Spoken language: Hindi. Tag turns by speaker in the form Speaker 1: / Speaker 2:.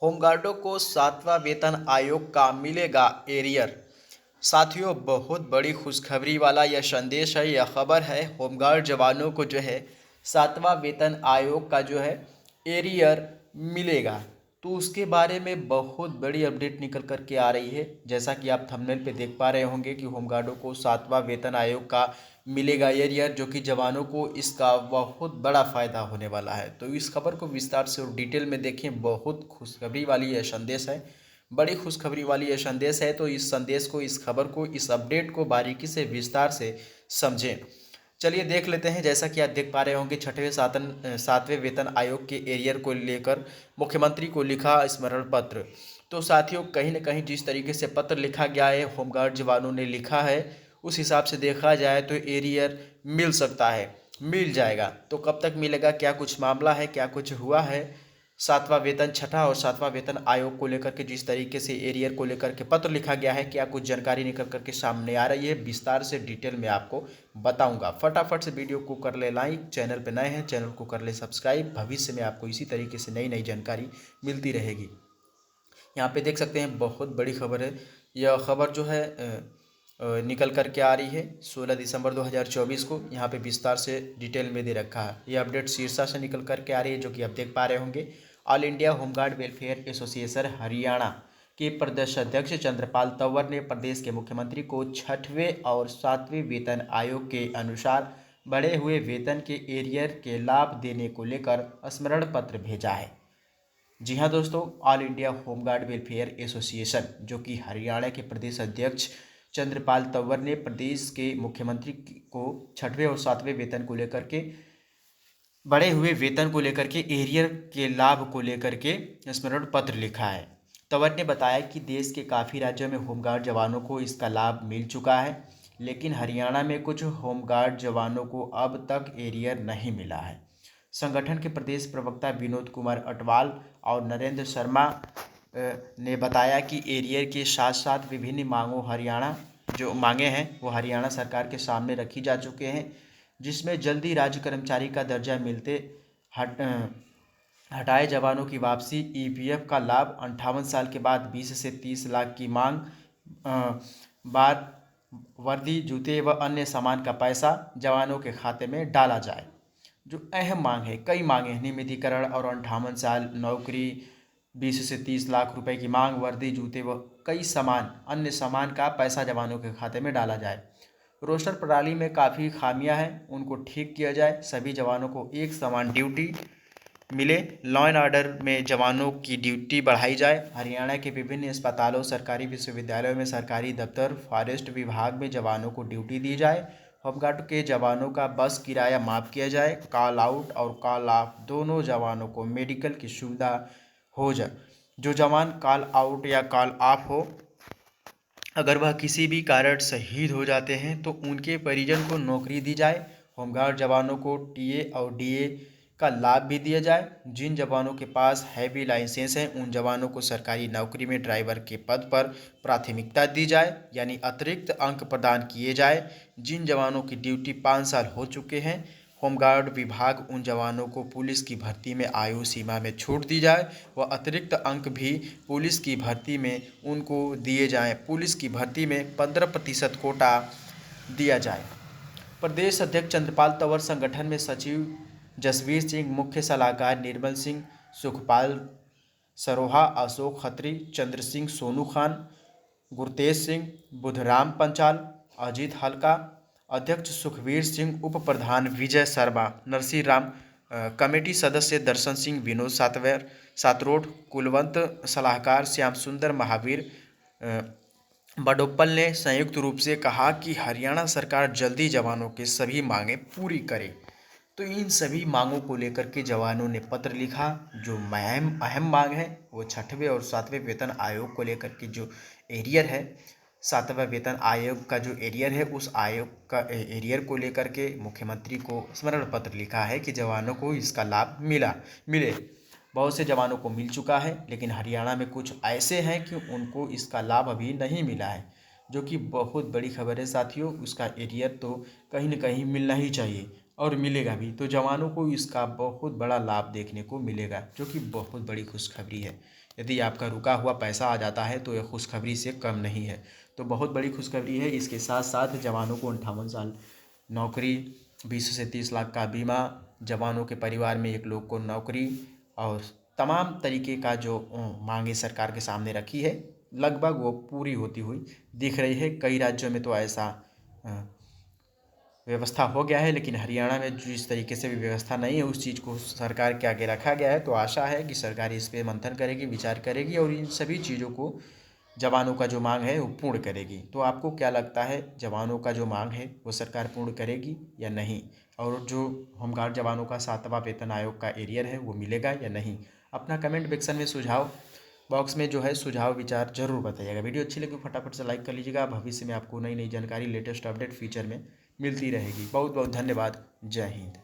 Speaker 1: होमगार्डों को 7वां वेतन आयोग का मिलेगा एरियर। साथियों, बहुत बड़ी खुशखबरी वाला यह संदेश है, यह खबर है। होमगार्ड जवानों को जो है 7वां वेतन आयोग का जो है एरियर मिलेगा। तो उसके बारे में बहुत बड़ी अपडेट निकल कर के आ रही है। जैसा कि आप थंबनेल पे देख पा रहे होंगे कि होमगार्डों को 7वां वेतन आयोग का मिलेगा एरियर, जो कि जवानों को इसका बहुत बड़ा फ़ायदा होने वाला है। तो इस खबर को विस्तार से और डिटेल में देखें। बहुत खुशखबरी वाली यह संदेश है, बड़ी खुशखबरी वाली यह संदेश है। तो इस संदेश को, इस खबर को, इस अपडेट को बारीकी से विस्तार से समझें। चलिए देख लेते हैं। जैसा कि आप देख पा रहे होंगे, 7वें वेतन आयोग के एरियर को लेकर मुख्यमंत्री को लिखा स्मरण पत्र। तो साथियों, कहीं ना कहीं जिस तरीके से पत्र लिखा गया है, होमगार्ड जवानों ने लिखा है, उस हिसाब से देखा जाए तो एरियर मिल सकता है, मिल जाएगा। तो कब तक मिलेगा, क्या कुछ मामला है, क्या कुछ हुआ है, 7वां वेतन, छठा और 7वां वेतन आयोग को लेकर के जिस तरीके से एरियर को लेकर के पत्र लिखा गया है, क्या कुछ जानकारी निकल करके सामने आ रही है, विस्तार से डिटेल में आपको बताऊंगा। फटाफट से वीडियो को कर ले लाइक, चैनल पे नए हैं चैनल को कर ले सब्सक्राइब। भविष्य में आपको इसी तरीके से नई नई जानकारी मिलती रहेगी। यहाँ पे देख सकते हैं, बहुत बड़ी खबर है। यह खबर जो है निकल कर के आ रही है 16 दिसंबर 2024 को। यहाँ पे विस्तार से डिटेल में दे रखा है। ये अपडेट शीर्षा से निकल कर के आ रही है, जो कि आप देख पा रहे होंगे। All India home guard welfare association Haryana के प्रदेश अध्यक्ष चंद्रपाल तंवर ने प्रदेश के मुख्यमंत्री को 6वें और 7वें वेतन आयोग के अनुसार बढ़े हुए वेतन के एरियर के लाभ देने को लेकर स्मरण पत्र भेजा है। जी हाँ दोस्तों, all India home guard welfare association, जो कि हरियाणा के प्रदेश अध्यक्ष चंद्रपाल तंवर ने प्रदेश के मुख्यमंत्री को 6वें और 7वें वेतन को लेकर के, बढ़े हुए वेतन को लेकर के, एरियर के लाभ को लेकर के स्मरण पत्र लिखा है। तंवर ने बताया कि देश के काफ़ी राज्यों में होमगार्ड जवानों को इसका लाभ मिल चुका है, लेकिन हरियाणा में कुछ होमगार्ड जवानों को अब तक एरियर नहीं मिला है। संगठन के प्रदेश प्रवक्ता विनोद कुमार अटवाल और नरेंद्र शर्मा ने बताया कि एरियर के साथ साथ विभिन्न मांगे हैं वो हरियाणा सरकार के सामने रखी जा चुके हैं, जिसमें जल्दी राज्य कर्मचारी का दर्जा मिलते हटाए जवानों की वापसी, ईपीएफ का लाभ, 58 साल के बाद 20 से 30 लाख की मांग, बार वर्दी, जूते व अन्य सामान का पैसा जवानों के खाते में डाला जाए। जो अहम मांग है, कई मांगे, नियमितीकरण और 58 साल नौकरी, 20 से 30 लाख रुपए की मांग, वर्दी, जूते व कई अन्य सामान का पैसा जवानों के खाते में डाला जाए। रोस्टर प्रणाली में काफ़ी खामियां हैं, उनको ठीक किया जाए। सभी जवानों को एक समान ड्यूटी मिले। लॉ एंड ऑर्डर में जवानों की ड्यूटी बढ़ाई जाए। हरियाणा के विभिन्न अस्पतालों, सरकारी विश्वविद्यालयों में, सरकारी दफ्तर, फॉरेस्ट विभाग में जवानों को ड्यूटी दी जाए। होमगार्ड के जवानों का बस किराया माफ़ किया जाए। कॉल आउट और कॉल ऑफ दोनों जवानों को मेडिकल की सुविधा हो जाए। जो जवान कॉल आउट या कॉल ऑफ हो, अगर वह किसी भी कारण शहीद हो जाते हैं तो उनके परिजन को नौकरी दी जाए। होमगार्ड जवानों को टीए और डीए का लाभ भी दिया जाए। जिन जवानों के पास हैवी लाइसेंस हैं, उन जवानों को सरकारी नौकरी में ड्राइवर के पद पर प्राथमिकता दी जाए, यानी अतिरिक्त अंक प्रदान किए जाए। जिन जवानों की ड्यूटी 5 साल हो चुके हैं, होमगार्ड विभाग उन जवानों को पुलिस की भर्ती में आयु सीमा में छूट दी जाए व अतिरिक्त अंक भी पुलिस की भर्ती में उनको दिए जाएं। पुलिस की भर्ती में 15% कोटा दिया जाए। प्रदेश अध्यक्ष चंद्रपाल तंवर, संगठन में सचिव जसवीर सिंह, मुख्य सलाहकार निर्मल सिंह, सुखपाल सरोहा, अशोक खत्री, चंद्र सिंह सोनू खान, गुरतेज सिंह, बुधराम पंचाल, अजीत हल्का, अध्यक्ष सुखवीर सिंह, उप प्रधान विजय शर्मा, नरसिंह राम, कमेटी सदस्य दर्शन सिंह, विनोद सातरोड, कुलवंत, सलाहकार श्याम सुंदर महावीर बडोप्पल ने संयुक्त रूप से कहा कि हरियाणा सरकार जल्दी जवानों के सभी मांगें पूरी करे। तो इन सभी मांगों को लेकर के जवानों ने पत्र लिखा। जो अहम मांग है वो 6वें और 7वें वेतन आयोग को लेकर के जो एरियर है, 7वां वेतन आयोग का जो एरियर है, उस आयोग का एरियर को लेकर के मुख्यमंत्री को स्मरण पत्र लिखा है कि जवानों को इसका लाभ मिले। बहुत से जवानों को मिल चुका है, लेकिन हरियाणा में कुछ ऐसे हैं कि उनको इसका लाभ अभी नहीं मिला है, जो कि बहुत बड़ी खबर है साथियों। उसका एरियर तो कहीं ना कहीं मिलना ही चाहिए। और मिलेगा भी। तो जवानों को इसका बहुत बड़ा लाभ देखने को मिलेगा, जो कि बहुत बड़ी खुशखबरी है। यदि आपका रुका हुआ पैसा आ जाता है तो यह खुशखबरी से कम नहीं है। तो बहुत बड़ी खुशखबरी है। इसके साथ साथ जवानों को 58 साल नौकरी, 20 से 30 लाख का बीमा, जवानों के परिवार में एक लोग को नौकरी और तमाम तरीके का जो मांगे सरकार के सामने रखी है, लगभग वो पूरी होती हुई दिख रही है। कई राज्यों में तो ऐसा व्यवस्था हो गया है, लेकिन हरियाणा में जिस तरीके से भी व्यवस्था नहीं है, उस चीज़ को सरकार के आगे रखा गया है। तो आशा है कि सरकार इस पे मंथन करेगी, विचार करेगी और इन सभी चीज़ों को जवानों का जो मांग है वो पूर्ण करेगी। तो आपको क्या लगता है, जवानों का जो मांग है वो सरकार पूर्ण करेगी या नहीं? और जो होमगार्ड जवानों का 7वां वेतन आयोग का एरियर है वो मिलेगा या नहीं? अपना कमेंट सेक्शन में सुझाव बॉक्स में जो है सुझाव विचार जरूर बताइएगा। वीडियो अच्छी लगी फटाफट से लाइक कर लीजिएगा। भविष्य में आपको नई नई जानकारी, लेटेस्ट अपडेट फीचर में मिलती रहेगी। बहुत बहुत धन्यवाद। जय हिंद।